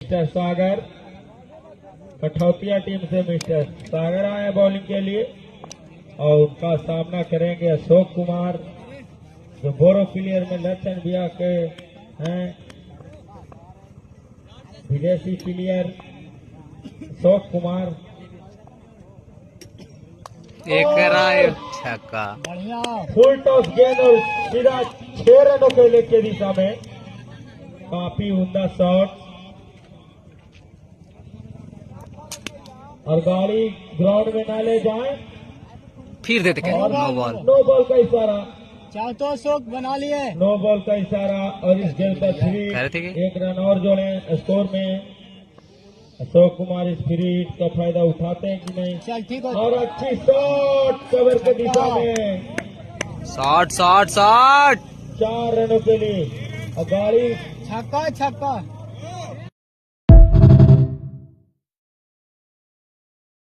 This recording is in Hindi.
मिस्टर सागर कठौतिया टीम से मिस्टर सागर आए बॉलिंग के लिए और उनका सामना करेंगे अशोक कुमार जो बोरो प्लेयर में लक्षण बिया के हैं। विदेशी प्लेयर अशोक कुमार एक छक्का फुल टॉस गेंद और सीधा 6 रनों के लिए की दिशा में काफी उम्दा शॉट और गाड़ी ग्राउंड में ना ले जाए फिर देते क्या और नो बॉल नो बॉल का इशारा चाहे तो अशोक बना लिए। नो बॉल का इशारा और इस गेंद पर फ्री कह रहे थे कि? 1 रन और जोड़े स्कोर में। अशोक कुमार इस फ्री हिट का फायदा उठाते हैं कि नहीं। चल ठीक हो। और अच्छी शॉट कवर की दिशा में शॉट शॉट शॉट 4 रनों के लिए और गाड़ी छक्का छक्का